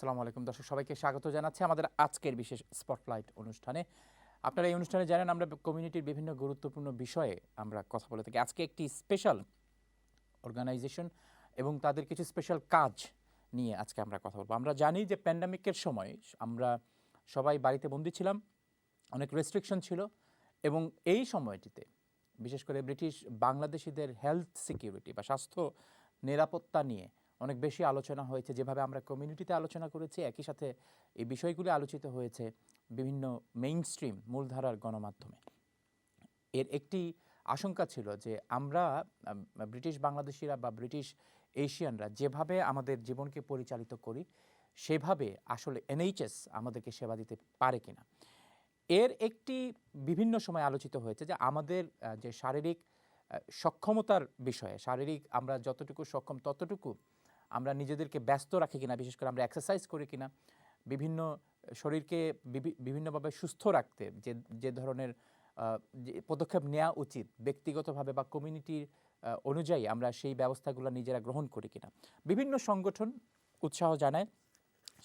আসসালামু আলাইকুম দর্শক, সবাইকে স্বাগত জানাচ্ছি আমাদের আজকের বিশেষ স্পটলাইট অনুষ্ঠানে। আপনারা এই অনুষ্ঠানে জানেন আমরা কমিউনিটির বিভিন্ন গুরুত্বপূর্ণ বিষয়ে আমরা কথা বলে থাকি। আজকে একটি স্পেশাল অর্গানাইজেশন এবং তাদের কিছু স্পেশাল কাজ নিয়ে আজকে আমরা কথা বলবো। আমরা জানি যে প্যান্ডামিকের সময় আমরা সবাই বাড়িতে বন্দী ছিলাম, অনেক রেস্ট্রিকশন ছিল এবং এই সময়টিতে বিশেষ করে ব্রিটিশ বাংলাদেশিদের হেলথ সিকিউরিটি বা স্বাস্থ্য নিরাপত্তা নিয়ে অনেক বেশি আলোচনা হয়েছে। যেভাবে আমরা কমিউনিটিতে আলোচনা করেছি, একই সাথে এই বিষয়গুলি আলোচিত হয়েছে বিভিন্ন মেইনস্ট্রিম মূলধারার গণমাধ্যমে। এর একটি আশঙ্কা ছিল যে আমরা ব্রিটিশ বাংলাদেশিরা বা ব্রিটিশ এশিয়ানরা যেভাবে আমাদের জীবনকে পরিচালিত করি সেভাবে আসলে এনএইচএস আমাদেরকে সেবা দিতে পারে কিনা। এর একটি বিভিন্ন সময় আলোচিত হয়েছে যে আমাদের যে শারীরিক সক্ষমতার বিষয়ে, শারীরিক আমরা যতটুকু সক্ষম ততটুকু আমরা নিজেদেরকে ব্যস্ত রাখি কিনা, বিশেষ করে আমরা এক্সারসাইজ করি কিনা, বিভিন্ন শরীরকে বিভিন্নভাবে সুস্থ রাখতে যে ধরনের যে পদক্ষেপ নেওয়া উচিত ব্যক্তিগতভাবে বা কমিউনিটির অনুযায়ী আমরা সেই ব্যবস্থাগুলো নিজেরা গ্রহণ করি কিনা। বিভিন্ন সংগঠন উৎসাহ জানায়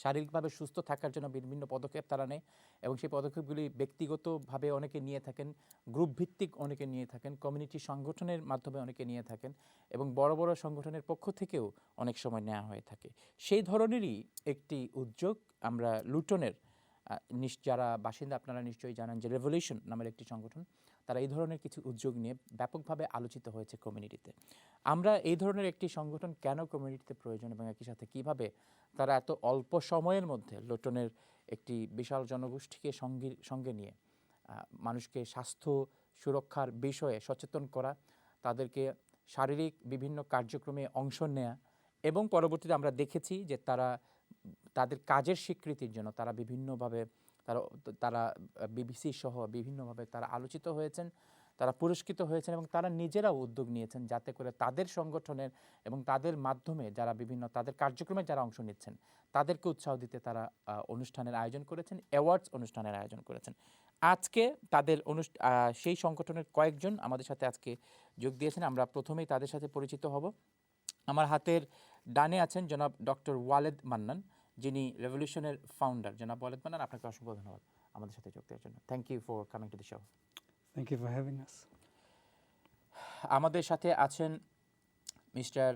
শারীরিকভাবে সুস্থ থাকার জন্য বিভিন্ন পদক্ষেপ তারা নেয় এবং সেই পদক্ষেপগুলি ব্যক্তিগতভাবে অনেকে নিয়ে থাকেন, গ্রুপ ভিত্তিক অনেকে নিয়ে থাকেন, কমিউনিটি সংগঠনের মাধ্যমে অনেকে নিয়ে থাকেন এবং বড় বড় সংগঠনের পক্ষ থেকেও অনেক সময় নেওয়া হয়ে থাকে। সেই ধরনেরই একটি উদ্যোগ আমরা লুটনের যারা বাসিন্দা আপনারা নিশ্চয়ই জানেন যে রেভলিউশন নামের একটি সংগঠন, তারা এই ধরনের কিছু উদ্যোগ নিয়ে ব্যাপকভাবে আলোচিত হয়েছে কমিউনিটিতে। আমরা এই ধরনের একটি সংগঠন কেন কমিউনিটিতে প্রয়োজন এবং একই সাথে কিভাবে তারা এত অল্প সময়ের মধ্যে লুটনের একটি বিশাল জনগোষ্ঠীকে সঙ্গে নিয়ে মানুষকে স্বাস্থ্য সুরক্ষার বিষয়ে সচেতন করা, তাদেরকে শারীরিক বিভিন্ন কার্যক্রমে অংশ নেয়া এবং পরবর্তীতে আমরা দেখেছি যে তারা তাদের কাজের স্বীকৃতির জন্য তারা বিভিন্নভাবে তারা বিবিসি সহ বিভিন্নভাবে তারা আলোচিত হয়েছেন, তারা পুরস্কৃত হয়েছেন এবং তারা নিজেরাও উদ্যোগ নিয়েছেন যাতে করে তাদের সংগঠনের এবং তাদের মাধ্যমে যারা বিভিন্ন তাদের কার্যক্রমে যারা অংশ নিচ্ছেন তাদেরকে উৎসাহ দিতে তারা অনুষ্ঠানের আয়োজন করেছেন, অ্যাওয়ার্ডস অনুষ্ঠানের আয়োজন করেছেন। আজকে তাদের সেই সংগঠনের কয়েকজন আমাদের সাথে আজকে যোগ দিয়েছেন। আমরা প্রথমেই তাদের সাথে পরিচিত হব। আমার হাতের ডানে আছেন জনাব ডক্টর ওয়ালেদ মান্নান, যিনি রেভলিউশনের ফাউন্ডার। জনাব ওয়ালেদ মান্নান, আপনাকে অসংখ্য ধন্যবাদ আমাদের সাথে যোগ দেওয়ার জন্য। Thank you for coming to the show. Thank you for having us. আমাদের সাথে আছেন mister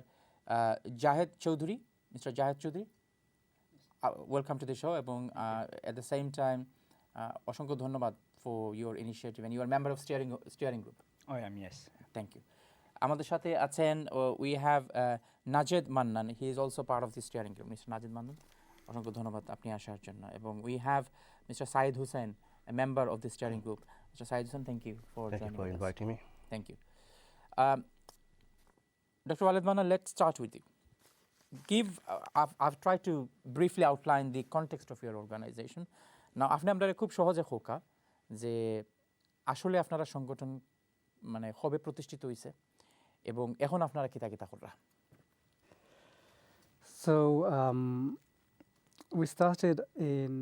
Zahed Chowdhury. Mister Zahed Chowdhury, welcome to the show এবং এট দ্য সেম টাইম অসংখ্য ধন্যবাদ for your initiative and you are member of steering group. I am, yes. Thank you. আমাদের সাথে আছেন we have Najed Mannan, he is also part of the steering group. Mister Najed Mannan, অসংখ্য ধন্যবাদ আপনি আসার জন্য। এবং we have mister Sayed Hussain, a member of the steering group. Mr. Said Hussain, thank you for joining us. Thank you for inviting me. Thank you. Dr. Walid Mana, let's start with you. I've tried to briefly outline the context of your organization. Now, আপনি আপনারা খুব সহজে খোকা যে আসলে আপনারা সংগঠন মানে হবে প্রতিষ্ঠিত হইছে এবং এখন আপনারা কিতা কিতা কররা। So, we started in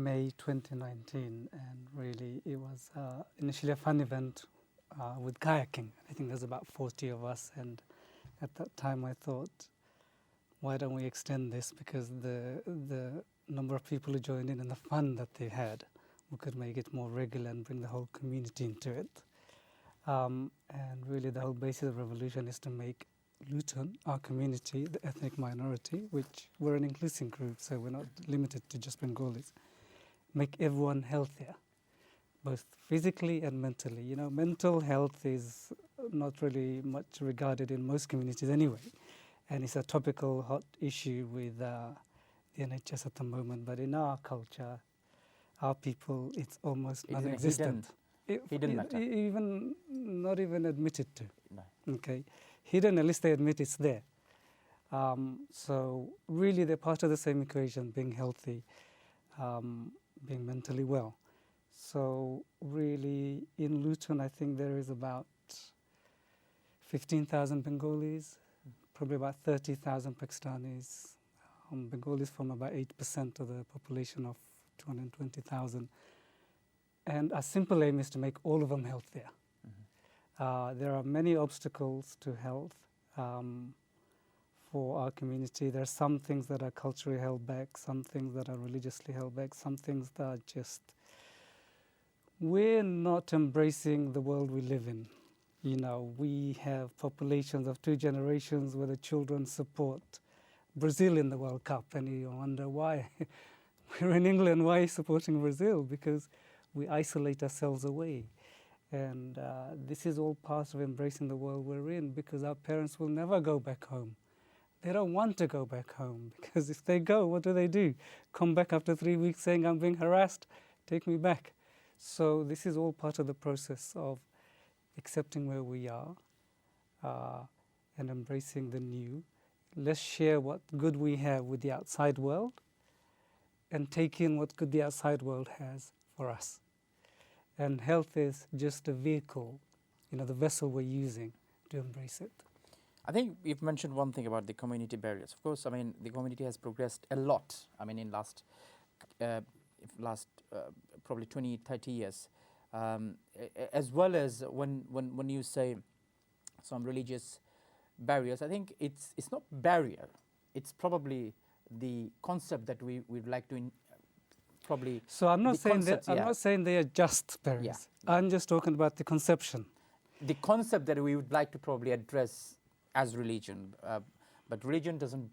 May 2019, and really it was initially a fun event with kayaking. I think there's about 40 of us, and at that time I thought, why don't we extend this? Because the number of people who joined in and the fun that they had, we could make it more regular and bring the whole community into it. And really the whole basis of revolution is to make Luton, our community, the ethnic minority, which we're an inclusive group, so we're not limited to just Bengalis, make everyone healthier, both physically and mentally. You know, mental health is not really much regarded in most communities anyway, and it's a topical hot issue with the NHS at the moment, but in our culture, our people, it's almost non-existent. Hidden matter. Even not even admitted to. No. Okay, hidden, at least they admit it's there. So really they're part of the same equation, being healthy, being mentally well. So really in Luton I think there is about 15,000 Bengalis, probably about 30,000 Pakistanis. Bengalis form about 8% of the population of 220,000. And our simple aim is to make all of them healthier. There are many obstacles to health for our community. There are some things that are culturally held back, some things that are religiously held back, some things that are just, we're not embracing the world we live in. You know, we have populations of 2 generations where the children support Brazil in the World Cup, and you wonder why. We're in England, why are you supporting Brazil? Because we isolate ourselves away. And this is all part of embracing the world we're in, because our parents will never go back home. They don't want to go back home, because if they go, what do? Come back after 3 weeks saying, I'm being harassed, take me back. So this is all part of the process of accepting where we are and embracing the new. Let's share what good we have with the outside world and take in what good the outside world has for us. And health is just a vehicle, you know, the vessel we're using to embrace it. I think you've mentioned one thing about the community barriers. Of course, I mean, the community has progressed a lot. I mean, in last probably 20, 30 years. As well as when you say some religious barriers, I think it's not barrier. It's probably the concept that we would like to probably. So I'm not the saying concepts, that. I'm not saying they are just barriers. Yeah. I'm just talking about the conception. The concept that we would like to probably address as religion, but religion doesn't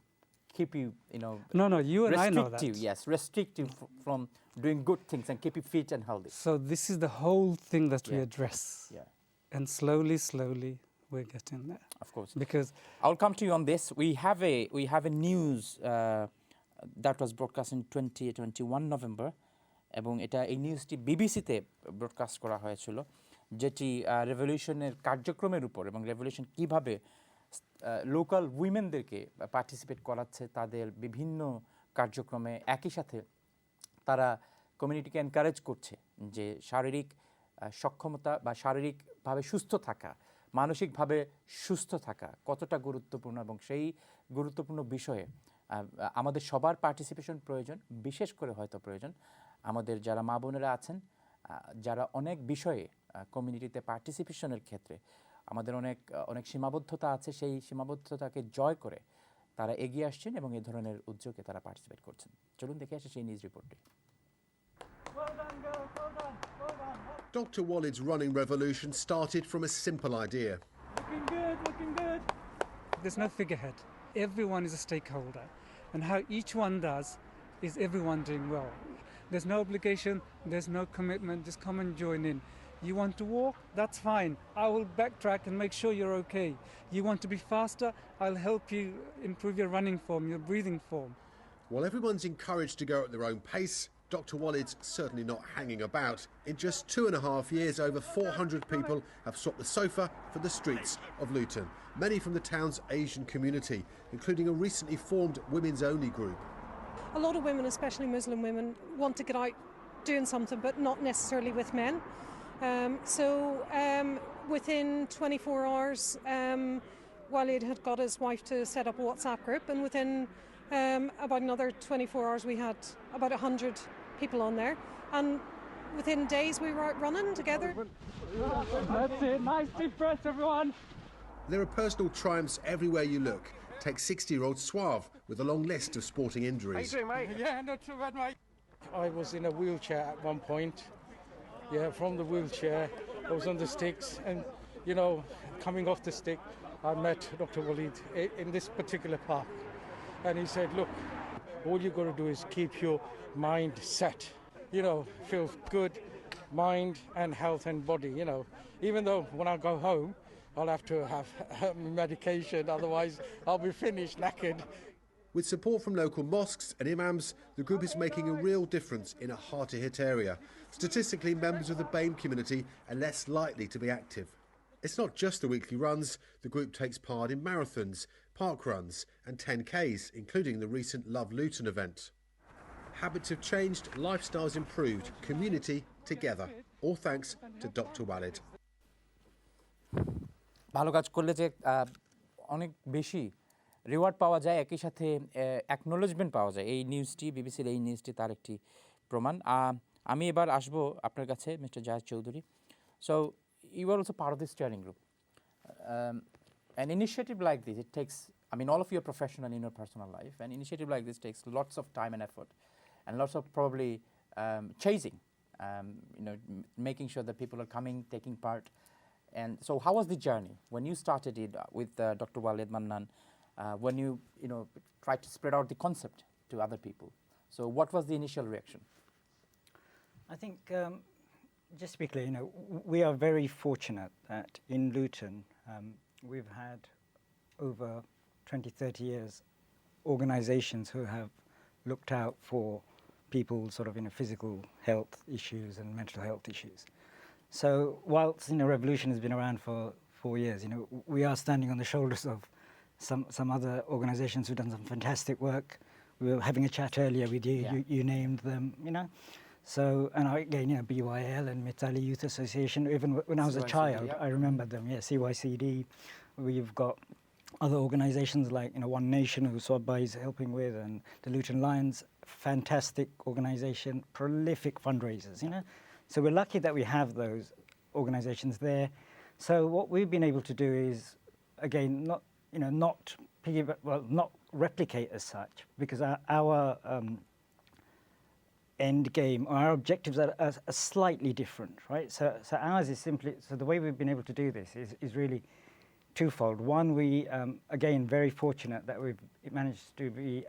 keep you, you know. No, you and I know that. Restrictive, yes, restrictive from doing good things and keep you fit and healthy. So this is the whole thing that we Yeah. address. Yeah, And slowly, we're getting there. of course. Because I'll come to you on this. We have a news that was broadcast in 21 November, এবং এটা এই নিউজটি বিবিসিতে broadcast করা হয়েছিল, যেটি রেভলিউশনের কার্যক্রমের উপর এবং রেভলিউশন কিভাবে লোকাল উইমেনদেরকে পার্টিসিপেট করাচ্ছে তাদের বিভিন্ন কার্যক্রমে, একই সাথে তারা কমিউনিটিকে এনকারেজ করছে যে শারীরিক সক্ষমতা বা শারীরিকভাবে সুস্থ থাকা, মানসিকভাবে সুস্থ থাকা কতটা গুরুত্বপূর্ণ, এবং সেই গুরুত্বপূর্ণ বিষয়ে আমাদের সবার পার্টিসিপেশন প্রয়োজন। বিশেষ করে হয়তো প্রয়োজন আমাদের যারা মা বোনেরা আছেন, যারা অনেক বিষয়ে কমিউনিটিতে পার্টিসিপেশনের ক্ষেত্রে আমাদের অনেক সীমাবদ্ধতা আছে, সেই সীমাবদ্ধতাকে জয় করে তারা এগিয়ে আসছেন এবং এই ধরনের উদ্যোগে তারা পার্টিসিপেট করছেন। চলুন দেখে আসি সেই news রিপোর্টটি। Dr. Walid's running revolution started from a simple idea. looking good. There's no figurehead. Everyone is a stakeholder. And how each one does is everyone doing well. There's no obligation, there's no commitment, just come and join in. You want to walk? That's fine. I will backtrack and make sure you're okay. You want to be faster? I'll help you improve your running form, your breathing form. While everyone's encouraged to go at their own pace, Dr. Walid's certainly not hanging about. In just 2.5 years, over 400 people have swapped the sofa for the streets of Luton, many from the town's Asian community, including a recently formed women's-only group. A lot of women, especially Muslim women, want to get out doing something, but not necessarily with men. So within 24 hours, Walid had got his wife to set up a WhatsApp group, and within about another 24 hours we had about 100 people on there, and within days we were out running together. That's it. Nice deep breath, everyone. There are personal triumphs everywhere you look. Take 60-year-old Suave with a long list of sporting injuries. How you doing, mate? Yeah, not too bad, mate. I was in a wheelchair at one point. Yeah, from the wheelchair, I was on the sticks, and you know, coming off the stick, I met Dr. Walid in this particular park, and he said, "Look, all you got to do is keep your mind set. You know, feel good, mind and health and body. You know, even though when I go home, I'll have to have medication, otherwise I'll be finished knackered." With support from local mosques and imams, the group is making a real difference in a hard-to-hit area. Statistically, members of the BAME community are less likely to be active. It's not just the weekly runs. The group takes part in marathons, park runs and 10Ks, including the recent Love Luton event. Habits have changed, lifestyles improved, community together. All thanks to Dr. Walid. ভালো কাজ করলে যে অনেক বেশি reward পাওয়া যায়, একই সাথে অ্যাকনোলেজমেন্ট পাওয়া যায়, এই নিউজটি, বিবিসির এই নিউজটি তার একটি প্রমাণ। আমি এবার আসবো আপনার কাছে, mister Zayed Chowdhury. So you are also part of this steering group. An initiative like this, it takes I mean, all of your professional and your personal life, an initiative like this takes lots of time and effort, and lots of probably chasing, making sure that people are coming, taking part. And so, how was the journey when you started it with Dr. Walid Mannan? When you tried to spread out the concept to other people, so what was the initial reaction? I think, just to be clear, we are very fortunate that in Luton we've had over 20, 30 years organisations who have looked out for people sort of physical health issues and mental health issues. So whilst Revolution has been around for 4 years, we are standing on the shoulders of some other organisations who've done some fantastic work. We were having a chat earlier with you. Yeah. You named them, So, and again, BYL and Mithali Youth Association. Even when I was a CYCD, child, yeah. I remember them. Yeah, CYCD. We've got other organisations like One Nation, who Swabba is helping with, and the Luton Lions. Fantastic organisation, prolific fundraisers. So we're lucky that we have those organisations there. So what we've been able to do is, again, not replicate as such, because our end game, or our objectives are slightly different, right? So ours is simply, so the way we've been able to do this is really twofold. One, we, again, very fortunate that we've managed to be,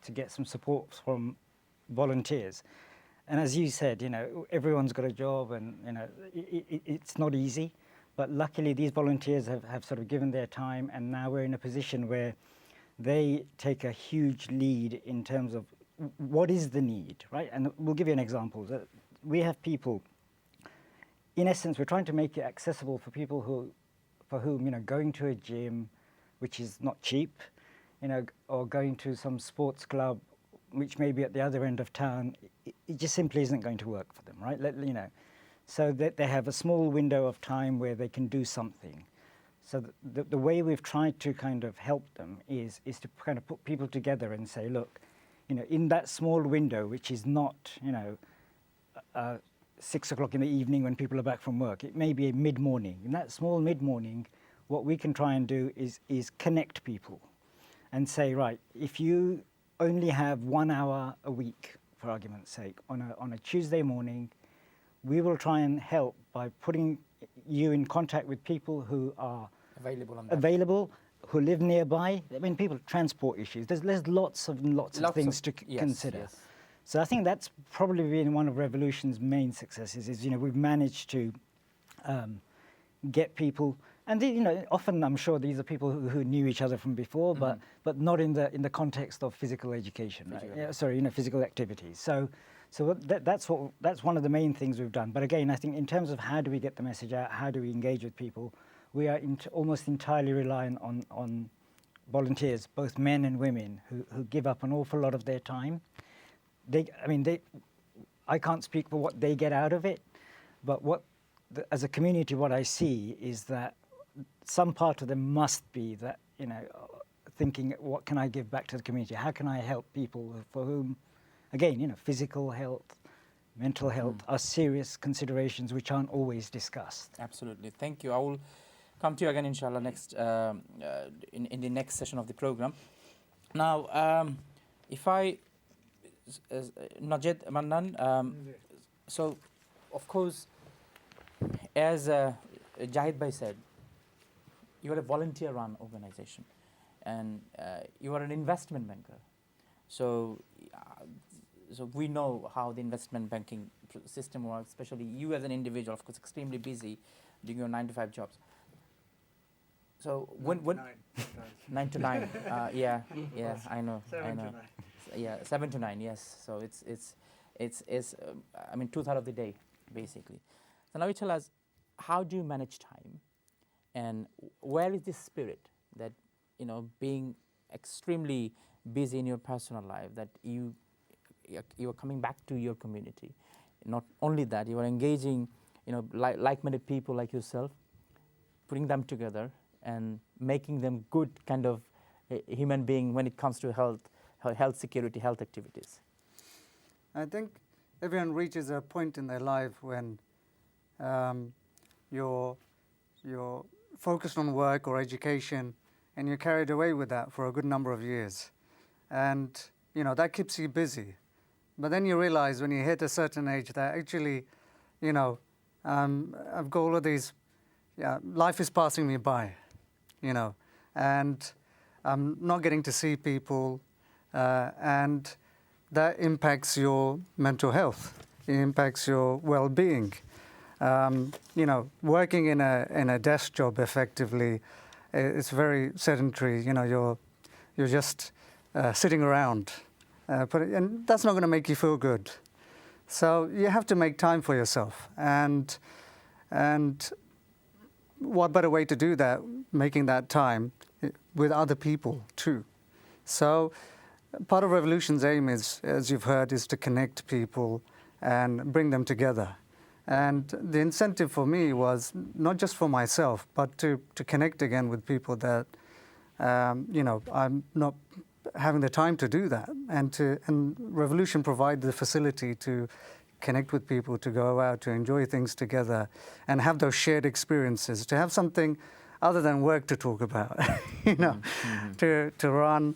to get some support from volunteers. And as you said, everyone's got a job, and it's not easy. But luckily, these volunteers have sort of given their time, and now we're in a position where they take a huge lead in terms of what is the need, right? And we'll give you an example. We have people, in essence, we're trying to make it accessible for people for whom going to a gym, which is not cheap, or going to some sports club, which may be at the other end of town, it just simply isn't going to work for them, right? So that they have a small window of time where they can do something. So the way we've tried to kind of help them is to kind of put people together and say, look, in that small window, which is not, 6 o'clock in the evening when people are back from work, it may be a mid-morning. In that small mid-morning, what we can try and do is connect people and say, right, if you only have 1 hour a week, for argument's sake, on a Tuesday morning, we will try and help by putting you in contact with people who are available, who live nearby. I mean, people, transport issues. There's lots of things to consider. Yes. So I think that's probably been one of Revolution's main successes. Is we've managed to get people, and often I'm sure these are people who knew each other from before, but not in the context of physical education. Right? Yeah, sorry, physical activities. So that's one of the main things we've done. But again, I think in terms of how do we get the message out, how do we engage with people, we are almost entirely reliant on volunteers, both men and women, who give up an awful lot of their time. I can't speak for what they get out of it, but as a community, what I see is that some part of them must be that, thinking, what can I give back to the community? How can I help people for whom, again, physical health, mental health are serious considerations which aren't always discussed. Absolutely. Thank you. I will come to you again, inshallah, next in the next session of the program. Now, if I, Najed Mannan, so of course, as Jahid Bhai said, you are a volunteer-run organization, and you are an investment banker. So we know how the investment banking system works, especially you as an individual, of course, extremely busy doing your 9-to-5 jobs. So when 9 to 9, yeah, I know. 7 to 9. Yeah, 7 to 9, yes. So it's 2/3 of the day, basically. So now you tell us, how do you manage time, and where is this spirit that, being extremely busy in your personal life, that you are coming back to your community. Not only that, you are engaging, like-minded people like yourself, putting them together and making them good kind of human being when it comes to health security, health activities. I think everyone reaches a point in their life when you're focused on work or education, and you're carried away with that for a good number of years. And, you know, that keeps you busy. But then you realize when you hit a certain age that actually, you know, I've got all of these, life is passing me by, you know, and I'm not getting to see people, and that impacts your mental health. It impacts your well-being. You know, working in a desk job effectively, it's very sedentary. You know, you're just sitting around, and that's not going to make you feel good. So you have to make time for yourself, and what better way to do that? Making that time with other people too. So part of Revolution's aim is, as you've heard, is to connect people and bring them together. And the incentive for me was not just for myself, but to connect again with people that, you know, I'm not having the time to do that. And Revolution provided the facility to connect with people, to go out, to enjoy things together, and have those shared experiences, to have something other than work to talk about, you know, to run,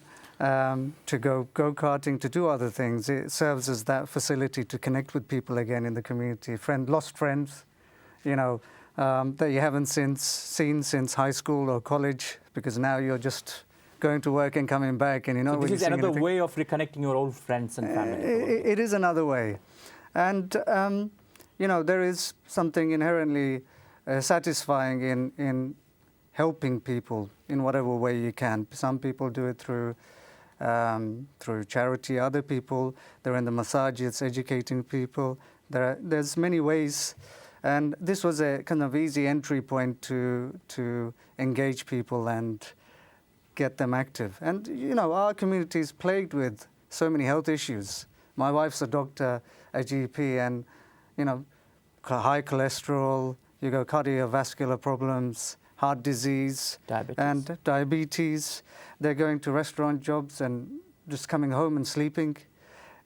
to go-karting, to do other things. It serves as that facility to connect with people again in the community, lost friends, you know, that you haven't seen since high school or college, because now you're just going to work and coming back, and you know. So this is another way of reconnecting your old friends and family. It is another way, and you know, there is something inherently satisfying in helping people in whatever way you can. Some people do it through charity. Other people, they're in the massages, educating people. There's many ways, and this was a kind of easy entry point to engage people and get them active. And you know, our community is plagued with so many health issues. My wife's a doctor, a GP, and you know, high cholesterol, you go cardiovascular problems, heart disease, and diabetes. They're going to restaurant jobs and just coming home and sleeping.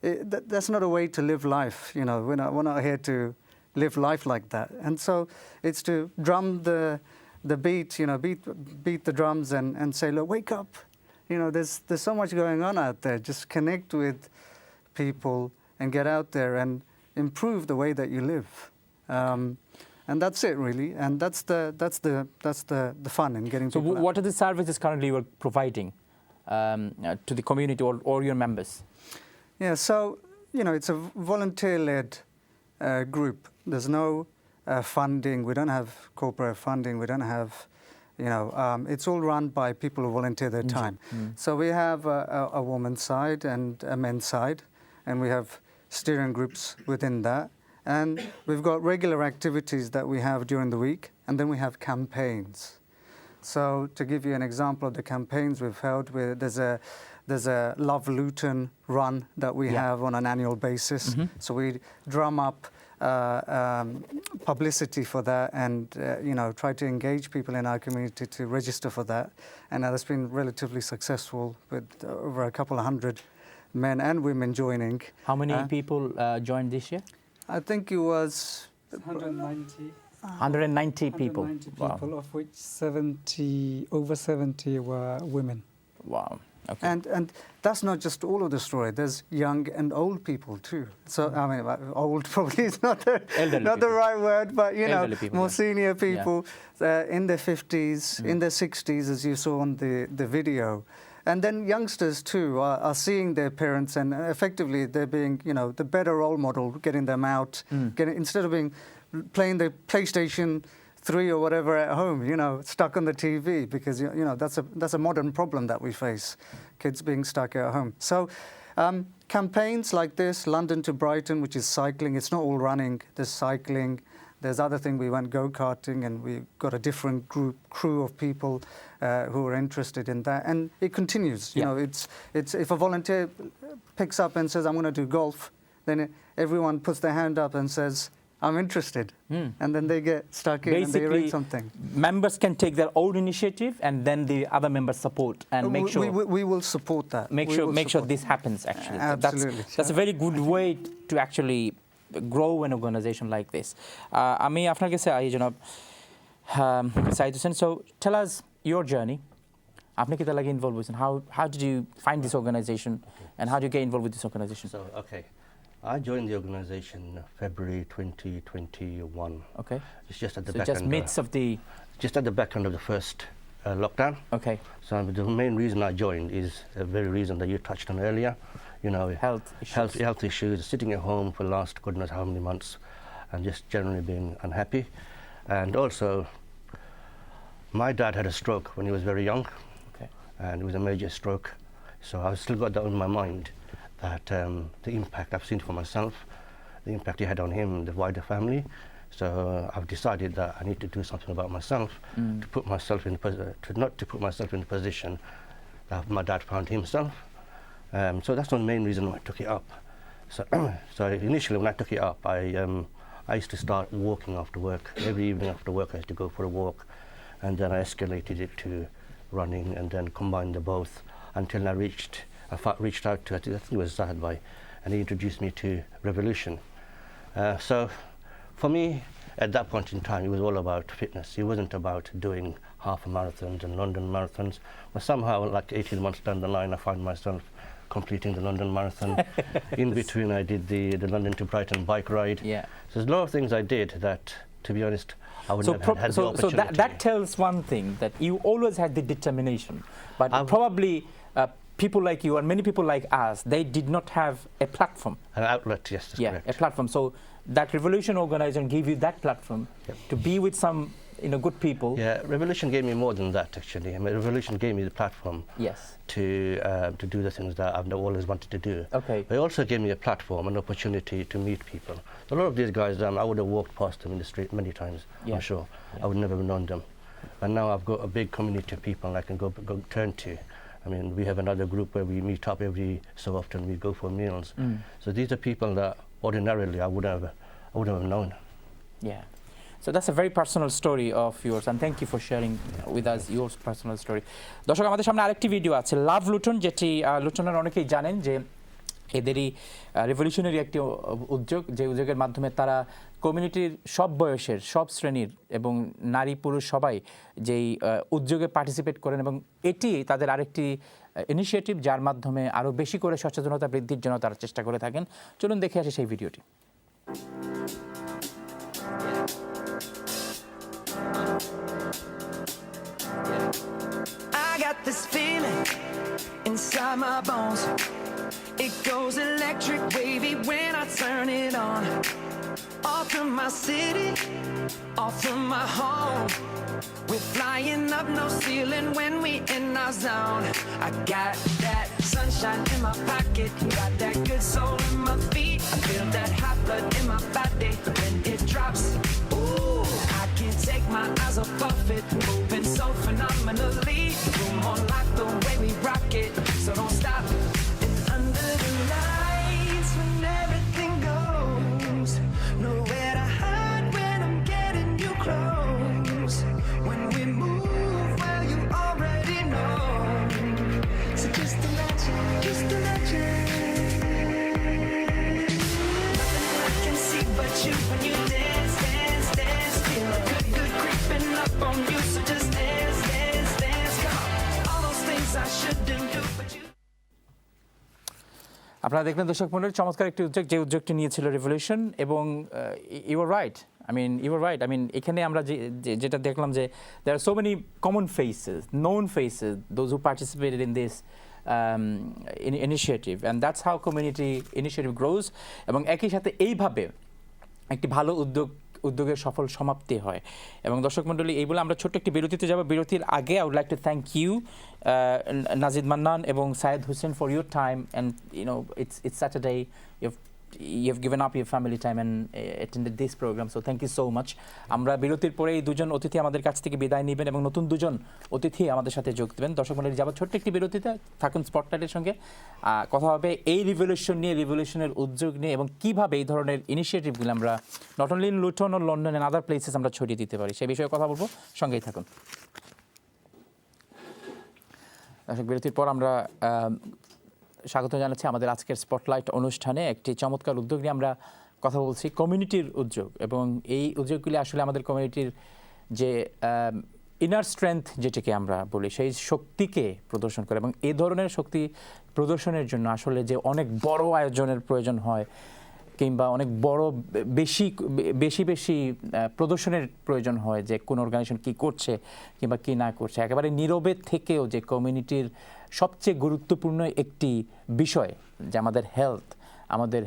That's not a way to live life. You know, we're not here to live life like that. And so it's to drum the beat, you know, beat the drums and say, look, wake up. You know, there's so much going on out there. Just connect with people and get out there and improve the way that you live. And that's it, really. And that's the fun in getting people out. What are the services currently you're providing to the community or your members? Yeah, so, you know, it's a volunteer-led group. There's no funding. We don't have corporate funding. We don't have, you know, it's all run by people who volunteer their time. So we have a woman's side and a men's side, and we have steering groups within that. And we've got regular activities that we have during the week, and then we have campaigns. So to give you an example of the campaigns we've held, there's a Love Luton run that we have on an annual basis. So we drum up publicity for that, and you know, try to engage people in our community to register for that. And that's been relatively successful, with over a couple of hundred men and women joining. How many people joined this year? I think it was 190. 190 people. 190 Wow. people, of which over 70 were women. Wow. Okay. And that's not just all of the story. There's young and old people too. So I mean, old probably is not the right word, but you know, people, more senior people in their 50s, in their 60s, as you saw on the video. And then youngsters too are seeing their parents, and effectively they're being, you know, the better role model, getting them out, instead of playing the PlayStation 3 or whatever at home, you know, stuck on the TV, because you know that's a modern problem that we face, kids being stuck at home. So campaigns like this, London to Brighton, which is cycling. It's not all running. There's cycling. There's other thing. We went go-karting, and we got a different crew of people who are interested in that, and it continues. You know, it's if a volunteer picks up and says, "I'm going to do golf," then everyone puts their hand up and says, "I'm interested," and then they get stuck in. Basically, and they read something. Members can take their own initiative, and then the other members support and make sure. We will support that. Make sure this happens. Actually, absolutely. That's a very good way to actually grow an organization like this. আমি আপনার কাছে I জনাব Saeed Hossain, so tell us your journey. আপনি কি তার লাগে involve হয়েছেন? How did you find this organization and how did you get involved with this organization? So, okay. I joined the organization February 2021. Okay. It's just at the So back just end. midst of the Just at the back end of the first lockdown. okay So the main reason I joined is the very reason that you touched on earlier. You know, health issues, sitting at home for the last goodness how many months, and just generally being unhappy. And also, my dad had a stroke when he was very young. Okay. And it was a major stroke. So I've still got that in my mind, that the impact I've seen for myself, the impact he had on him, the wider family. So I've decided that I need to do something about myself, to put myself in not to put myself in the position that my dad found himself. So that's the main reason why I took it up. So initially when I took it up, I used to start walking after work. Every evening after work I used to go for a walk, and then I escalated it to running, and then combined the both until I reached out to, I think it was Zahid Bhai, and he introduced me to Revolution. So for me, at that point in time, it was all about fitness. It wasn't about doing half marathons and London marathons. But somehow, like 18 months down the line, I found myself completing the London Marathon. In between, I did the London to Brighton bike ride. Yeah. So there's a lot of things I did that, to be honest, I wouldn't have had the so opportunity. that tells one thing, that you always had the determination, but probably people like you and many people like us, they did not have a platform. An outlet, yes, that's correct. A platform. So that Revolution organization gave you that platform to be with some good people. Yeah, Revolution gave me more than that, actually. I mean, Revolution gave me the platform Yes. to do the things that I've always wanted to do. Okay. But it also gave me a platform, an opportunity to meet people. A lot of these guys, I would have walked past them in the street many times, I'm sure. I would never have known them. And now I've got a big community of people I can go turn to. I mean, we have another group where we meet up every so often. We go for meals. So these are people that ordinarily I wouldn't have known. Yeah. So that's a very personal story of yours, and thank you for sharing with us your personal story. দর্শক, আমাদের সামনে আরেকটি video আছে, লাভ Luton, যেটি লুটনের অনেকেই জানেন যে এদেরই রেভলিউশনারি একটি উদ্যোগ, যে উদ্যোগের মাধ্যমে তারা কমিউনিটির সব বয়সের, সব শ্রেণীর এবং নারী পুরুষ সবাই যেই উদ্যোগে পার্টিসিপেট করেন, এবং এটি তাদের আরেকটি ইনিশিয়েটিভ যার মাধ্যমে আরও বেশি করে সচেতনতা বৃদ্ধির জন্য তারা চেষ্টা করে থাকেন। চলুন দেখে আসি সেই ভিডিওটি। I got this feeling inside my bones. It goes electric wavy when I turn it on. Off from my city, off from my home. We're flying up, no ceiling when we in our zone. I got that sunshine in my pocket, got that good soul in my feet. I feel that hot blood in my body when it drops. Ooh, I can't take my eyes off of it, moving so phenomenally. Room on lock, the way we rock it, so don't stop. And under the lights, when everything goes, nowhere to hide when I'm getting you close. When we move, well, you already know. So just imagine, nothing I can see but you when you dance, dance, dance. Feel a good creeping up on you, so just dance, dance, dance. Come on, all those things I shouldn't do, but you. আপনারা দেখলেন দর্শক মণ্ডলী, চমৎকার একটি উদ্যোগ, যে উদ্যোগটি নিয়েছিল revolution. এবং you are right, I mean এখানে আমরা যেটা দেখলাম যে there are so many common faces, known faces, those who participated in this initiative, and that's how community initiative grows. এবং একই সাথে এইভাবে একটি ভালো উদ্যোগের সফল সমাপ্তি হয়। এবং দর্শক মণ্ডলী, এই বলে আমরা ছোট্ট একটি বিরতিতে যাব। বিরতির আগে I would like to thank you Nazid Mannan এবং Sayed Hossain for your time, and it's Saturday, you've given up your family time and attended this program, so thank you so much. আমরা বিরতির পরে এই দুজন অতিথি আমাদের কাছ থেকে বিদায় নেবেন এবং নতুন দুজন অতিথি আমাদের সাথে যোগ দেবেন। দর্শক মণ্ডলী, যাবো ছোট্ট একটি বিরতিতে, থাকুন স্পটলাইটের সঙ্গে। কথা হবে এই রিভলিউশন নিয়ে, রিভলিউশনের উদ্যোগ নিয়ে, এবং কীভাবে এই ধরনের ইনিশিয়েটিভগুলো আমরা নট অনলি ইন লুটন ও লন্ডন এন্ড আদার প্লেসেস আমরা ছড়িয়ে দিতে পারি, সেই বিষয়ে কথা বলবো। সঙ্গেই থাকুন। দর্শক, বিরতির পর আমরা স্বাগত জানাচ্ছি আমাদের আজকের স্পটলাইট অনুষ্ঠানে। একটি চমৎকার উদ্যোগ নিয়ে আমরা কথা বলছি, কমিউনিটির উদ্যোগ, এবং এই উদ্যোগগুলি আসলে আমাদের কমিউনিটির যে ইনার স্ট্রেংথ যেটাকে আমরা বলি সেই শক্তিকে প্রদর্শন করে, এবং এই ধরনের শক্তি প্রদর্শনের জন্য আসলে যে অনেক বড় আয়োজনের প্রয়োজন হয় কিংবা অনেক বড় বেশি প্রদর্শনের প্রয়োজন হয়, যে কোন অর্গানাইজেশন কি করছে কিংবা কি না করছে। একেবারে নীরবে থেকেও যে কমিউনিটির সবচেয়ে গুরুত্বপূর্ণ একটি বিষয় যে আমাদের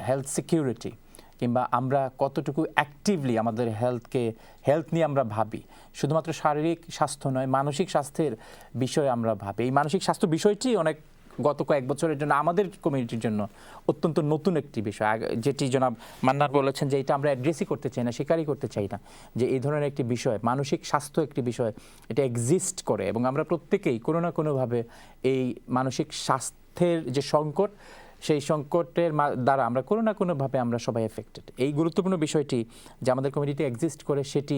হেলথ সিকিউরিটি, কিংবা আমরা কতটুকু অ্যাক্টিভলি আমাদের হেলথ নিয়ে আমরা ভাবি। শুধুমাত্র শারীরিক স্বাস্থ্য নয়, মানসিক স্বাস্থ্যের বিষয়ে আমরা ভাবি। এই মানসিক স্বাস্থ্য বিষয়টি গত কয়েক বছরের জন্য আমাদের কমিউনিটির জন্য অত্যন্ত নতুন একটি বিষয়, যেটি জনাব মান্নার বলেছেন যে এটা আমরা অ্যাড্রেসই করতে চাই না, স্বীকারই করতে চাই না যে এই ধরনের একটি বিষয়, মানসিক স্বাস্থ্য একটি বিষয়, এটা এক্সিস্ট করে, এবং আমরা প্রত্যেকেই কোনো না কোনোভাবে এই মানসিক স্বাস্থ্যের যে সংকট, সেই সংকটের দ্বারা আমরা কোনো না কোনোভাবে আমরা সবাই এফেক্টেড। এই গুরুত্বপূর্ণ বিষয়টি যে আমাদের কমিউনিটি এক্সিস্ট করে, সেটি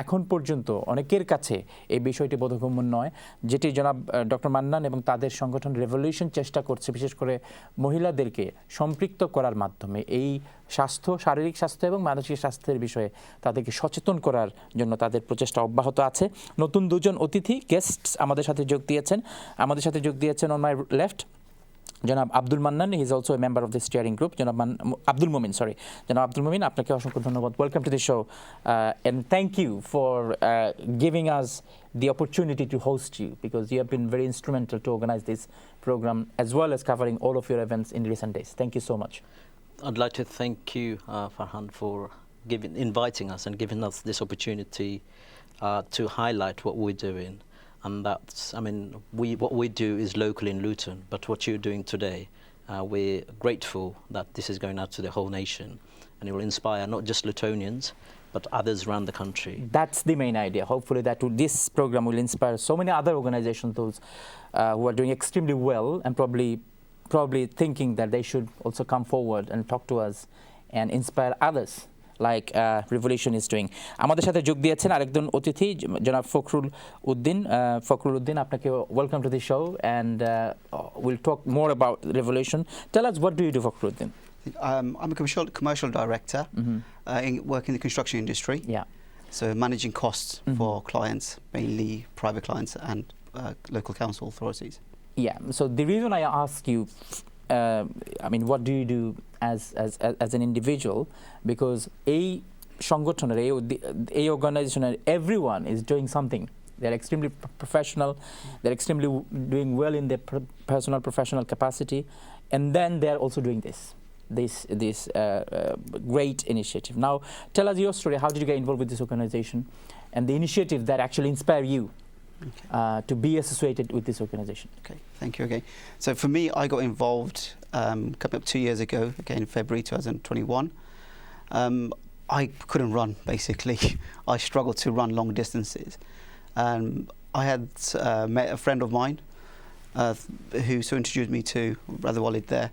এখন পর্যন্ত অনেকের কাছে এই বিষয়টি বোধগম্য নয়, যেটি জনাব ডক্টর মান্নান এবং তাদের সংগঠন রেভলিউশন চেষ্টা করছে, বিশেষ করে মহিলাদেরকে সম্পৃক্ত করার মাধ্যমে এই শারীরিক স্বাস্থ্য এবং মানসিক স্বাস্থ্যের বিষয়ে তাদেরকে সচেতন করার জন্য তাদের প্রচেষ্টা অব্যাহত আছে। নতুন দুজন অতিথি গেস্ট আমাদের সাথে যোগ দিয়েছেন অন মাই লেফট জনাব Abdul Mannan, he is also a member of the steering group. জনাব আব্দুল মোমিন, আপনাকে অসংখ্য ধন্যবাদ। Welcome to the show and thank you for giving us the opportunity to host you, because you have been very instrumental to organize this program as well as covering all of your events in recent days. Thank you so much. I'd like to thank you, Farhan, for inviting us and giving us this opportunity to highlight what we're doing. And that's, what we do is local in Luton, but what you're doing today, we're grateful that this is going out to the whole nation, and it will inspire not just Lutonians, but others around the country. That's the main idea. Hopefully this program will inspire so many other organizations, those who are doing extremely well and probably thinking that they should also come forward and talk to us and inspire others like Revolution is doing. আমাদের সাথে যোগ দিয়েছেন আরেকজন অতিথি জনাব ফখরুল উদ্দিন, আপনাকে welcome to the show, and we'll talk more about Revolution. Tell us, what do you do, Fokhrul Uddin? I'm a commercial director, working in the construction industry. Yeah. So managing costs for clients, mainly private clients and local council authorities. Yeah. So the reason I ask you, what do you do as an individual? Because a organization, everyone is doing something. They're extremely professional. They're extremely doing well in their personal professional capacity, and then they're also doing this great initiative. Now, tell us your story. How did you get involved with this organization and the initiative that actually inspired you to be associated with this organization? Okay, thank you again. So for me, I got involved coming up 2 years ago, again in February 2021. I couldn't run, basically. I struggled to run long distances. I had met a friend of mine who introduced me to Brother Walid there.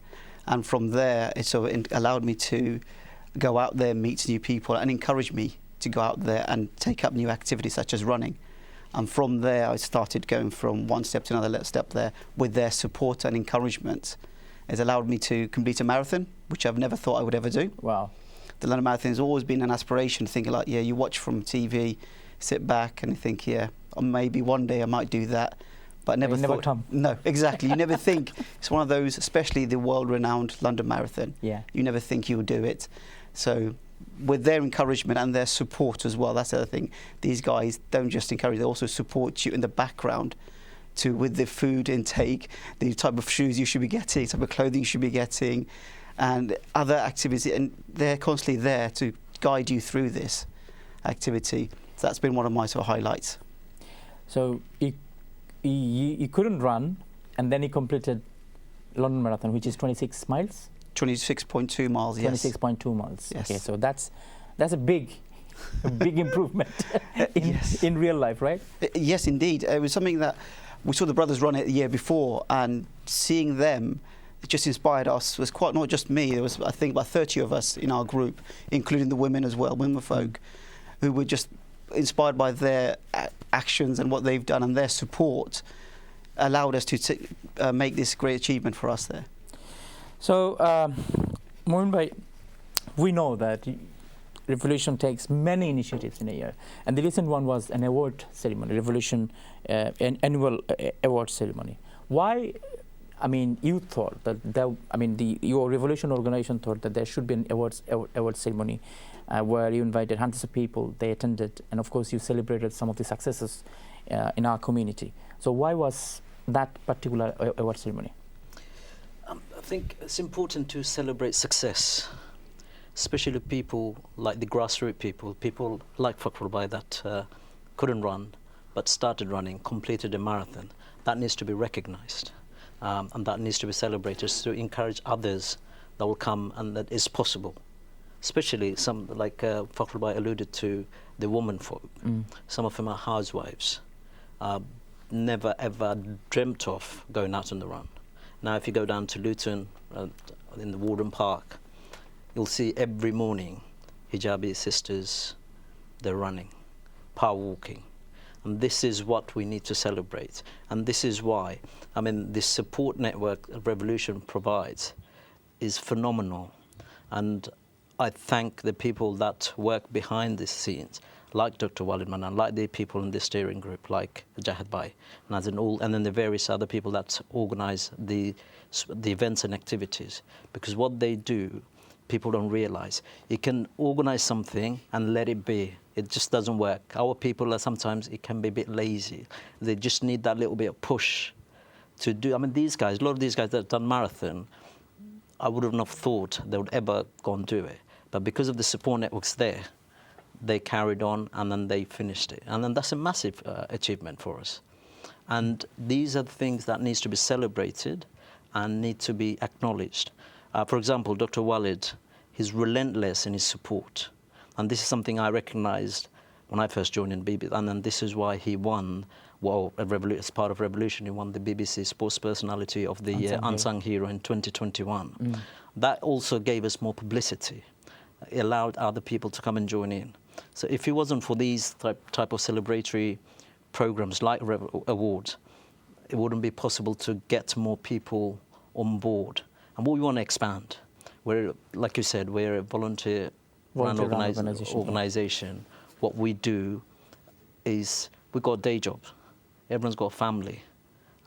And from there, it sort of allowed me to go out there, meet new people, and encourage me to go out there and take up new activities such as running. And from there, I started going from one step to another step there with their support and encouragement. It's allowed me to complete a marathon, which I've never thought I would ever do. Wow. The London Marathon has always been an aspiration, thinking like, you watch from TV, sit back and you think, maybe one day I might do that. But I never thought. Come. No, exactly. You never think. It's one of those, especially the world-renowned London Marathon. Yeah. You never think you'll do it. So with their encouragement and their support as well, that's the other thing. These guys don't just encourage, they also support you in the background with the food intake, the type of shoes you should be getting, type of clothing you should be getting, and other activities. And they're constantly there to guide you through this activity. So that's been one of my sort of highlights. So you couldn't run, and then you completed London Marathon, which is 26 miles? 26.2 miles, yes. 26.2 miles. Yes. Okay, so that's a big improvement in real life, right? Yes, indeed. It was something that we saw the brothers run it the year before, and seeing them, it just inspired us. It was quite not just me. There was, I think, about 30 of us in our group, including the women as well, women folk, who were just inspired by their actions and what they've done, and their support allowed us to make this great achievement for us there. So, Moin bhai, we know that Revolution takes many initiatives in a year, and the recent one was an award ceremony, Revolution, an annual award ceremony. Why? I mean, you thought that your Revolution organization thought that there should be an award ceremony where you invited hundreds of people, they attended, and of course you celebrated some of the successes in our community. So why was that particular award ceremony? I think it's important to celebrate success, especially people like the grassroots people like Fakrulbai that couldn't run but started running, completed a marathon. That needs to be recognized, and that needs to be celebrated to encourage others that will come and that is possible. Especially some, like Fakrulbai alluded to, the women folk. Some of them are housewives, never ever dreamt of going out on the run. Now if you go down to Luton, in the Warden Park, you'll see every morning hijabi sisters, they're running, power walking. And this is what we need to celebrate. And this is why, I mean, this support network Revolution provides is phenomenal. And I thank the people that work behind the scenes, like Dr. Walid Manan, like the people in the steering group, like Jahid Bhai, and then the various other people that organize the events and activities. Because what they do, people don't realize. You can organize something and let it be. It just doesn't work. Our people are sometimes, it can be a bit lazy. They just need that little bit of push to do. I mean, these guys, a lot of these guys that have done marathon, I wouldn't have thought they would ever go and do it. But because of the support networks there, they carried on and then they finished it. And then that's a massive achievement for us. And these are the things that needs to be celebrated and need to be acknowledged. For example, Dr. Walid, he's relentless in his support. And this is something I recognized when I first joined in BBC. And then this is why he won, well, as part of Revolution, he won the BBC Sports Personality of the Year, Unsung Hero in 2021. That also gave us more publicity. It allowed other people to come and join in. So if it wasn't for these type of celebratory programs like awards, it wouldn't be possible to get more people on board. And what we want to expand. We're, like you said, we're a volunteer-run organization. What we do is we've got a day job. Everyone's got a family.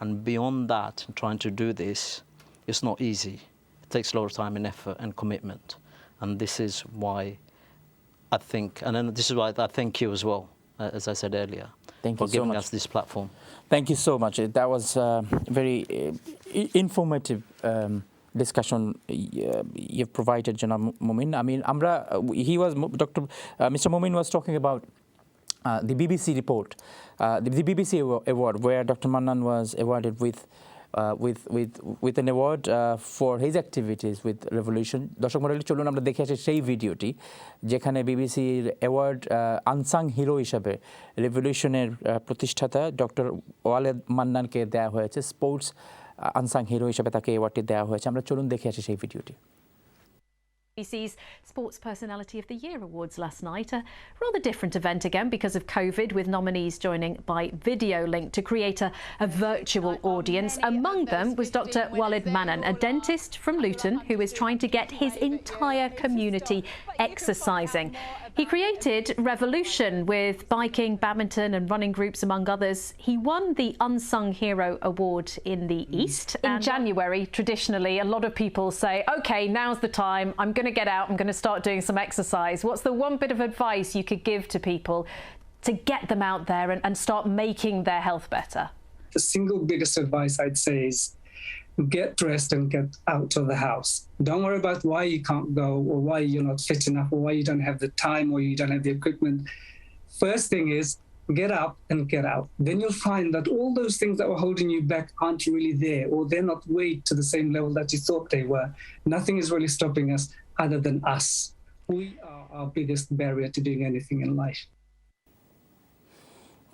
And beyond that, trying to do this, it's not easy. It takes a lot of time and effort and commitment. And this is why I think, and then this is why I thank you as well, as I said earlier, for giving us this platform. Thank you so much. That was a very informative discussion you've provided, Janab Momin. I mean, Mr. Momin was talking about the BBC report, the BBC award, where Dr. Mannan was awarded with an award for his activities with Revolution. দর্শক মণ্ডলী চলুন আমরা দেখে আসি সেই ভিডিওটি যেখানে বিবিসির অ্যাওয়ার্ড আনসাং হিরো হিসাবে রেভলিউশনের প্রতিষ্ঠাতা ডক্টর ওয়ালেদ মান্নানকে দেওয়া হয়েছে, স্পোর্টস আনসাং হিরো হিসাবে তাকে অ্যাওয়ার্ডটি দেওয়া হয়েছে। আমরা চলুন দেখে আসি সেই ভিডিওটি। BBC's Sports Personality of the Year Awards last night. A rather different event again because of COVID, with nominees joining by video link to create a virtual audience. Among them was Dr. Walid Manan, a dentist from Luton who is trying to get his entire community exercising. He created Revolution with biking, badminton and running groups, among others. He won the Unsung Hero Award in the East. In January, traditionally, a lot of people say, OK, now's the time, I'm going to get out, I'm going to start doing some exercise. What's the one bit of advice you could give to people to get them out there and start making their health better? The single biggest advice I'd say is get dressed and get out of the house. Don't worry about why you can't go or why you're not fit enough or why you don't have the time or you don't have the equipment. First thing is get up and get out. Then you'll find that all those things that were holding you back aren't really there, or they're not weighed to the same level that you thought they were. Nothing is really stopping us other than us. We are our biggest barrier to doing anything in life.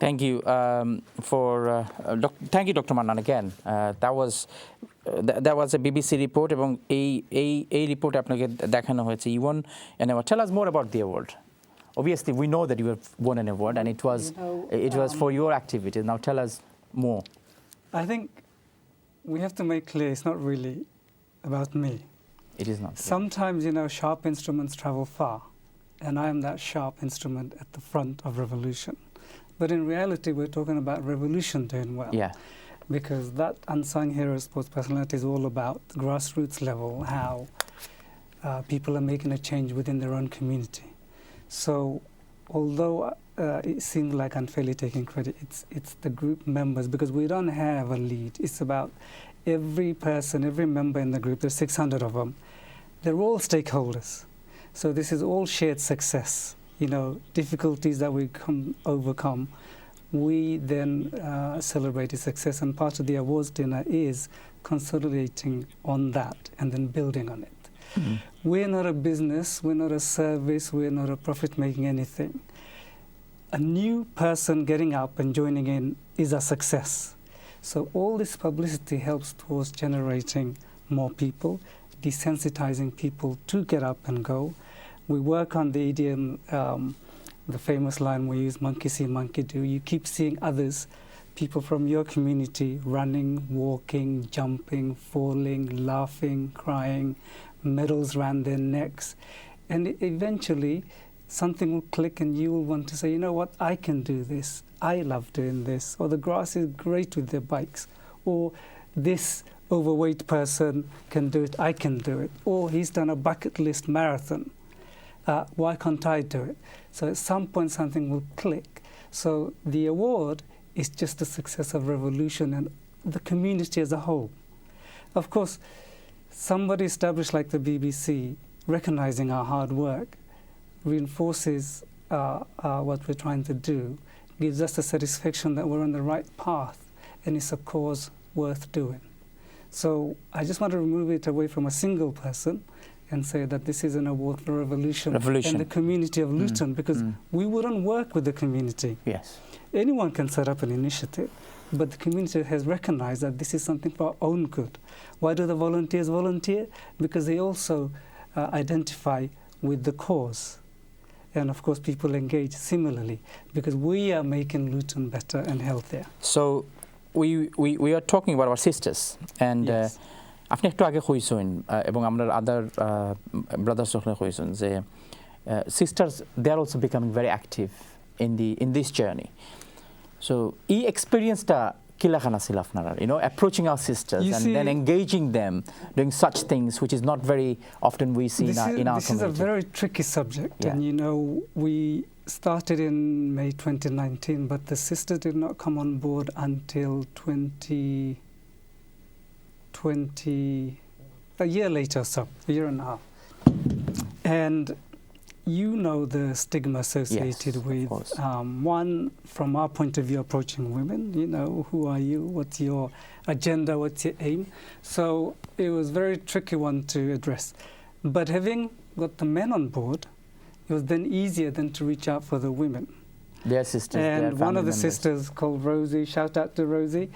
Thank you thank you, Dr. Mannan, again. That was a BBC report, এবং এই report আপনাকে দেখানো হয়েছে। You won an award. Tell us more about the award. Obviously, we know that you have won an award, and it was for your activities. Now, tell us more. I think we have to make clear it's not really about me. It is not. Sometimes, sharp instruments travel far. and I am that sharp instrument at the front of revolution. But in reality, we're talking about revolution doing well. Yeah. Because that unsung hero sports personality is all about grassroots level, how people are making a change within their own community. So although it seems like unfairly taking credit, it's the group members, because we don't have a lead. It's about every person, every member in the group, there's 600 of them, they're all stakeholders. So this is all shared success. You know, difficulties that we overcome, we then celebrate the success, and part of the awards dinner is consolidating on that and then building on it. Mm-hmm. We're not a business, we're not a service, we're not a profit-making anything. A new person getting up and joining in is a success. So all this publicity helps towards generating more people, desensitizing people to get up and go. We work on the idiom, the famous line we use, monkey see, monkey do. You keep seeing others, people from your community, running, walking, jumping, falling, laughing, crying, medals around their necks. And eventually, something will click and you will want to say, you know what, I can do this. I love doing this. Or the grass is great with their bikes. Or this overweight person can do it, I can do it. Or he's done a bucket list marathon. Why can't I do it? So at some point something will click. So the award is just the success of revolution and the community as a whole. Of course, somebody established like the BBC, recognizing our hard work, reinforces what we're trying to do, gives us the satisfaction that we're on the right path and it's a cause worth doing. So I just want to remove it away from a single person and say that this is an award for revolution. And the community of Luton, because we wouldn't work with the community. Yes. Anyone can set up an initiative, but the community has recognized that this is something for our own good. Why do the volunteers volunteer? Because they also identify with the cause. And of course, people engage similarly, because we are making Luton better and healthier. So we are talking about our sisters, and আপনি একটু আগে কইছেন এবং আমরা আদার brothers সকলে কইছেন যে sisters, they are also becoming very active in this journey. So এই এক্সপেরিয়েন্সটা কিলাখানা ছিল আপনারা, you know, approaching our sisters and then engaging them, doing such things which is not very often we see in our community. This is a very tricky subject, and you know, we started in May 2019, but the sisters did not come on board until a year later, so a year and a half. And you know the stigma associated with one, from our point of view, approaching women. You know, who are you? What's your agenda? What's your aim? So it was a very tricky one to address. But having got the men on board, it was then easier than to reach out for the women. Their sisters. And one of the sisters, called Rosie, shout out to Rosie,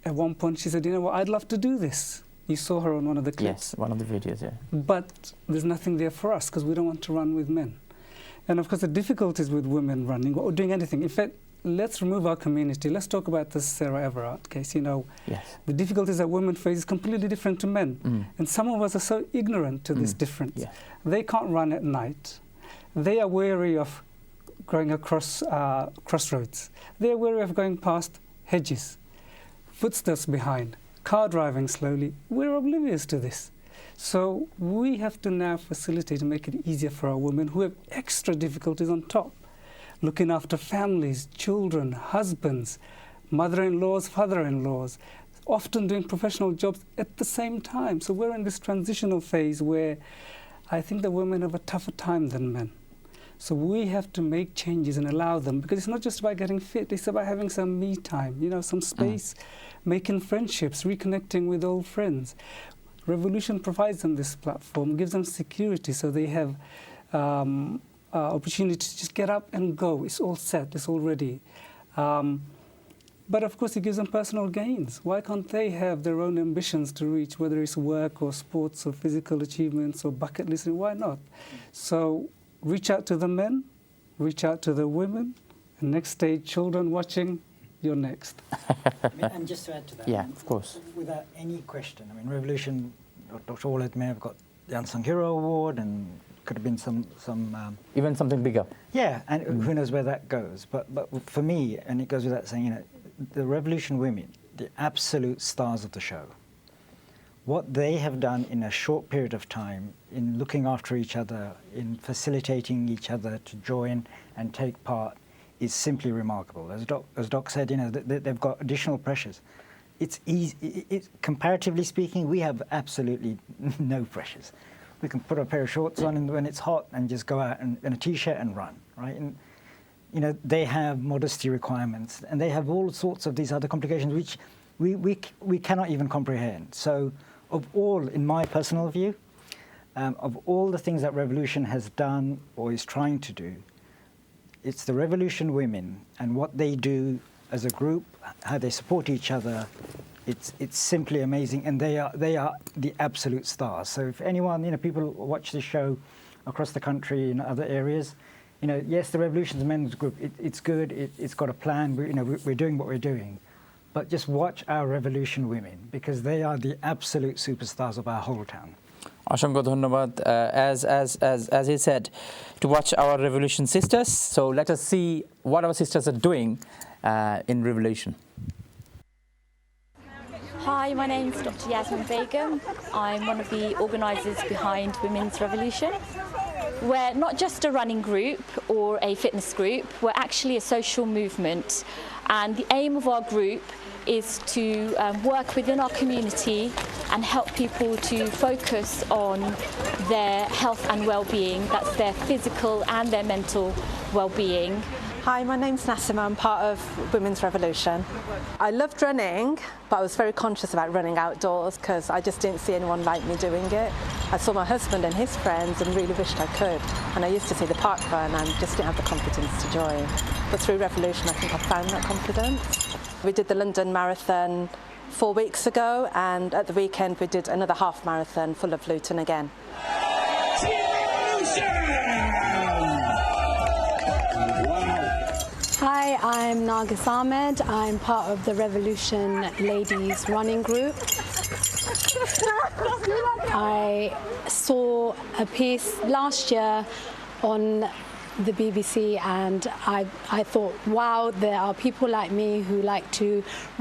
at one point she said, you know what, I'd love to do this. You saw her on one of the clips. Yes, one of the videos, yeah. But there's nothing there for us because we don't want to run with men. And of course, the difficulties with women running or doing anything. In fact, let's remove our community. Let's talk about the Sarah Everard case. You know, the difficulties that women face is completely different to men. And some of us are so ignorant to this difference. They can't run at night. They are wary of going across crossroads. They are wary of going past hedges, footsteps behind, car driving slowly. We're oblivious to this. So we have to now facilitate and make it easier for our women who have extra difficulties on top, looking after families, children, husbands, mother-in-laws, father-in-laws, often doing professional jobs at the same time. So we're in this transitional phase where I think the women have a tougher time than men. So we have to make changes and allow them, because it's not just about getting fit, it's about having some me time, you know, some space, making friendships, reconnecting with old friends. Revolution provides them this platform, gives them security, so they have opportunity to just get up and go. It's all set, it's all ready. But of course it gives them personal gains. Why can't they have their own ambitions to reach, whether it's work or sports or physical achievements or bucket listing? Why not? So reach out to the men, reach out to the women, and next stage, children watching, you're next. And just to add to that, of course, without any question, I mean, Revolution, Dr. Wallet may have got the Unsung Hero Award and could have been some even something bigger. Yeah, and who knows where that goes. But for me, and it goes without saying, you know, the Revolution women, the absolute stars of the show, what they have done in a short period of time in looking after each other, in facilitating each other to join and take part is simply remarkable. As Doc said, you know, they've got additional pressures. It's easy. Comparatively speaking, we have absolutely no pressures. We can put a pair of shorts on when it's hot and just go out in a t-shirt and run, right? And you know, they have modesty requirements and they have all sorts of these other complications which we cannot even comprehend. So, of all, in my personal view, of all the things that Revolution has done or is trying to do, it's the Revolution women and what they do as a group, how they support each other. It's simply amazing, and they are the absolute stars. So if anyone, you know, people watch the show across the country in other areas, you know, yes, the Revolution's men's group, it's good, it's got a plan. You know, we're doing what we're doing, but just watch our Revolution women because they are the absolute superstars of our whole town. অসংখ্য ধন্যবাদ. As he said, to watch our Revolution sisters. So let us see what our sisters are doing in Revolution. Hi, my name is Dr. Yasmin Begum. I'm one of the organisers behind Women's Revolution. We're not just a running group or a fitness group, we're actually a social movement. And the aim of our group is to work within our community and help people to focus on their health and well-being. That's their physical and their mental well-being. Hi, my name's Nassima. I'm part of Women's Revolution. I loved running, but I was very conscious about running outdoors because I just didn't see anyone like me doing it. I saw my husband and his friends and really wished I could. And I used to see the park run and just didn't have the confidence to join. But through Revolution, I think I found that confidence. We did the London Marathon 4 weeks ago, and at the weekend we did another half marathon full of Luton again. Hi, I'm Nargis Ahmed. I'm part of the Revolution Ladies Running Group. I saw a piece last year on the BBC and I thought, wow, there are people like me who like to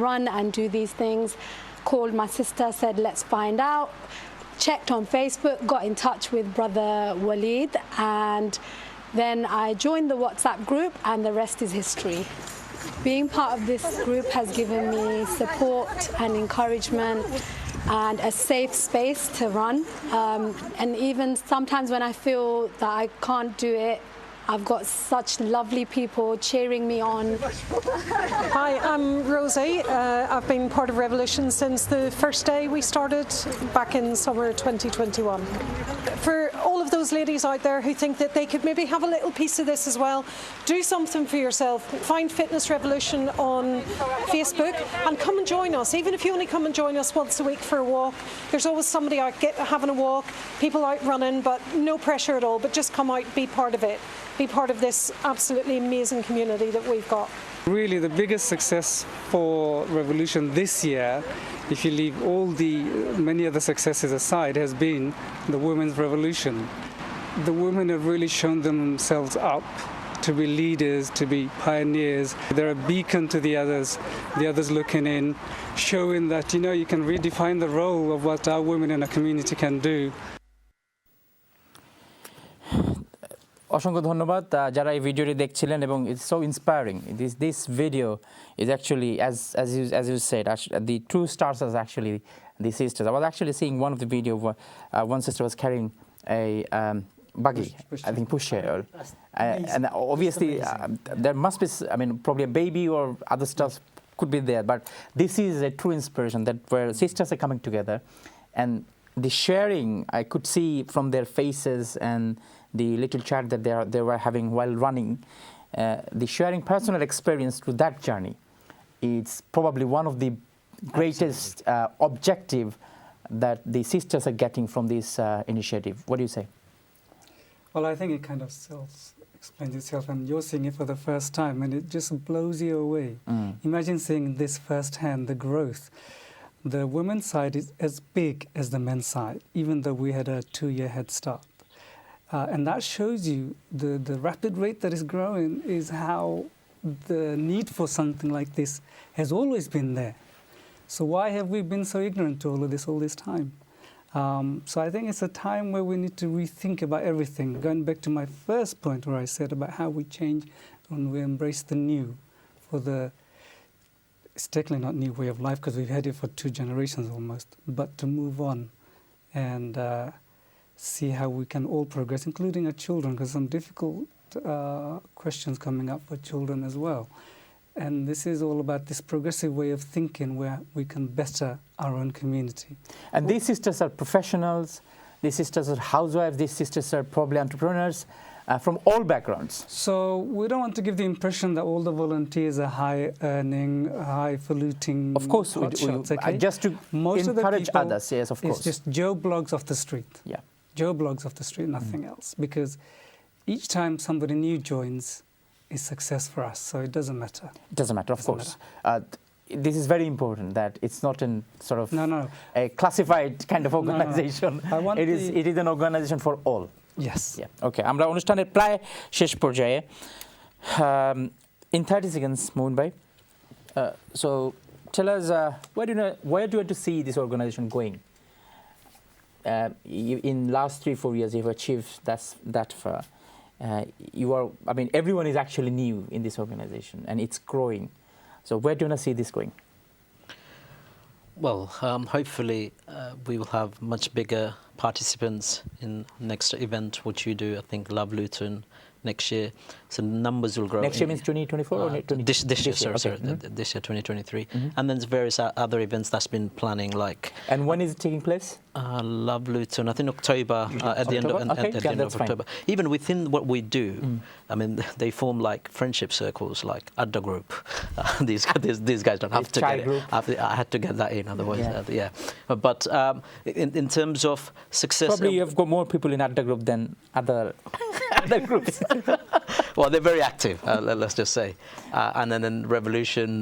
run and do these things. Called my sister, said, let's find out. Checked on Facebook, got in touch with brother Walid, and then I joined the WhatsApp group and the rest is history. Being part of this group has given me support and encouragement and a safe space to run. And even sometimes when I feel that I can't do it, I've got such lovely people cheering me on. Hi, I'm Rosie. I've been part of Revolution since the first day we started back in summer 2021. For all of those ladies out there who think that they could maybe have a little piece of this as well, do something for yourself. Find Fitness Revolution on Facebook and come and join us. Even if you only come and join us once a week for a walk, there's always somebody out having a walk, people out running, but no pressure at all, but just come out, be part of it. Be part of this absolutely amazing community that we've got. Really, the biggest success for Revolution this year, if you leave all the many other successes aside, has been the Women's Revolution. The women have really shown themselves up to be leaders, to be pioneers. They're a beacon to the others looking in, showing that, you know, you can redefine the role of what our women in a community can do. অসংখ্য ধন্যবাদ যারা এই ভিডিওটি দেখছিলেন এবং it's so inspiring. This video is actually as you said, the true stars are actually the sisters. I was actually seeing one of the video where one sister was carrying a buggy, I think pushchair, and obviously there must be, I mean, probably a baby or other stuff could be there, but this is a true inspiration that where sisters are coming together, and the sharing I could see from their faces and the little chat that they were having while running, the sharing personal experience through that journey, it's probably one of the greatest objective that the sisters are getting from this initiative. What do you say? Well, I think it kind of explains itself, and you're seeing it for the first time, and it just blows you away. Imagine seeing this firsthand, the growth. The women's side is as big as the men's side, even though we had a 2-year head start. And that shows you the rapid rate that is growing is how the need for something like this has always been there. So why have we been so ignorant to all this time? So I think it's a time where we need to rethink about everything. Going back to my first point where I said about how we change when we embrace the new for the, it's technically not new way of life because we've had it for 2 generations almost, but to move on and see how we can all progress, including our children, because some difficult questions coming up for children as well. And this is all about this progressive way of thinking where we can better our own community. And these sisters are professionals, these sisters are housewives, these sisters are probably entrepreneurs from all backgrounds. So we don't want to give the impression that all the volunteers are high-earning, highfalutin. Of course, okay? just to encourage others, yes, of course. It's just Joe Blogs off the street. Yeah. Joe Blogs off the street, nothing else. Because each time somebody new joins, is success for us, so it doesn't matter. It doesn't matter, of course. This is very important that it's not in sort of a classified kind of organization. It is an organization for all. Yes. Yeah. Okay. আমরা অনুষ্ঠানের প্রায় শেষ পর্যায়ে in 30 seconds, Moon bhai. So tell us where do you want to see this organization going? In last 3-4 years, you've achieved that far. I mean, everyone is actually new in this organization and it's growing. So where do you want to see this going? Well, hopefully we will have much bigger participants in next event, which you do, I think, Love Luton next year. So numbers will grow. Next year means 2024 or this year, sorry, this year, 2023. And then there's various other events that's been planning, like. And when is it taking place? Love Luton, I think October, at the end of October. Even within what we do, I mean, they form like friendship circles, like Adda group. These guys don't have to get it. I had to get that in, otherwise, But in terms of success, probably you've got more people in Adda group than other groups. Well, they're very active, let's just say. And then in Revolution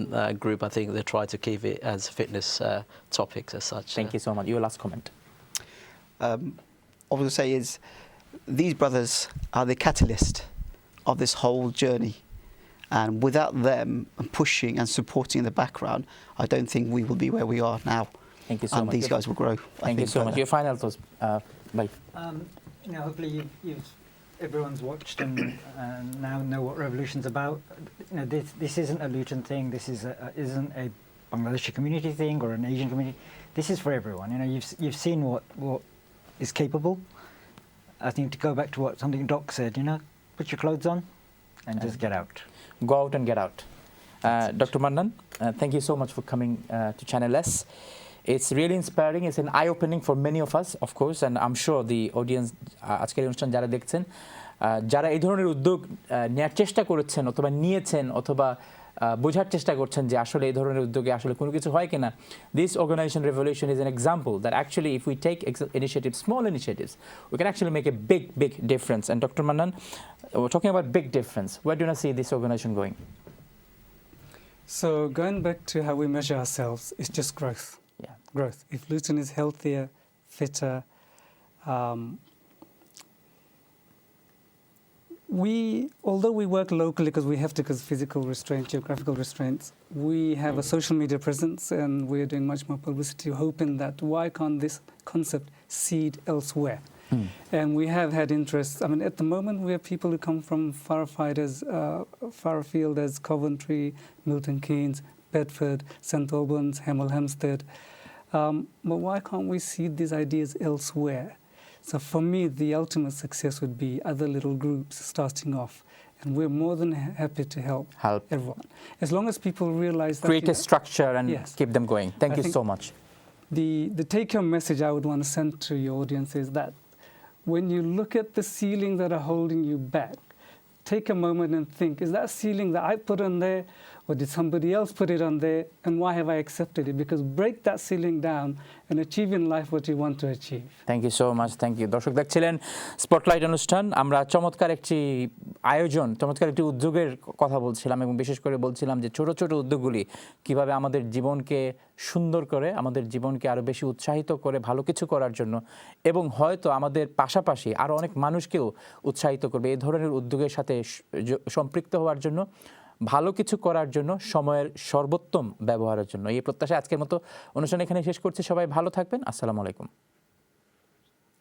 group, I think they try to keep it as fitness topics as such. Thank you so much. Your last comment. All I will say is these brothers are the catalyst of this whole journey. And without them pushing and supporting in the background, I don't think we will be where we are now. Thank you so much. And these guys will grow. Thank you so much. Your final thoughts, bye. Hopefully everyone's watched and now know what Revolution's about. This isn't a Luton thing. This isn't a Bangladeshi community thing or an Asian community. This is for everyone. You've seen what is capable. I think to go back to something Doc said, put your clothes on and just get out. Go out and get out. Dr. Mannan, thank you so much for coming to Channel S. It's really inspiring. It's an eye-opening for many of us, of course, and I'm sure the audience আজকের অনুষ্ঠান যারা দেখছেন যারা এই ধরনের উদ্যোগ নেওয়ার চেষ্টা করেছেন অথবা নিয়েছেন অথবা বোঝার চেষ্টা করছেন যে আসলে এই ধরনের উদ্যোগে আসলে কোনো কিছু হয় কিনা this organization Revolution is an example that actually if we take initiatives, small initiatives, we can actually make a big difference. And Dr. Mannan, we're talking about big difference. Where do you see this organization going? So going back to how we measure ourselves, it's just growth. Growth. If Luton is healthier, fitter, although we work locally because we have to, because physical restraints, geographical restraints, we have a social media presence and we're doing much more publicity, hoping that why can't this concept seed elsewhere? And we have had interest. I mean, at the moment, we have people who come from far afield as Coventry, Milton Keynes, Bedford, St Albans, Hemel Hempstead. But why can't we see these ideas elsewhere? So for me, the ultimate success would be other little groups starting off. And we're more than happy to help everyone. As long as people realize that... Create a structure and keep them going. Thank you so much. The take-home message I would want to send to your audience is that when you look at the ceiling that are holding you back, take a moment and think, is that ceiling that I put on there or did somebody else put it on there, and why have I accepted it? Because break that ceiling down and achieve in life what you want to achieve. Thank you so much, thank you. দর্শক দেখছিলেন spotlight অনুষ্ঠান। আমরা চমৎকার একটি আয়োজন, চমৎকার একটি উদ্যোগের কথা বলছিলাম এবং বিশেষ করে বলছিলাম যে ছোট ছোট উদ্যোগগুলি কিভাবে আমাদের জীবনকে সুন্দর করে, আমাদের জীবনকে আরও বেশি উৎসাহিত করে ভালো কিছু করার জন্য, এবং হয়তো আমাদের পাশাপাশি আরও অনেক মানুষকেও উৎসাহিত করবে এই ধরনের উদ্যোগের সাথে সম্পৃক্ত হওয়ার জন্য, ভালো কিছু করার জন্য, সময়ের সর্বোত্তম ব্যবহারের জন্য। এই প্রত্যাশা আজকের মতো অনুষ্ঠান এখানে শেষ করছি। সবাই ভালো থাকবেন। আসসালামু আলাইকুম।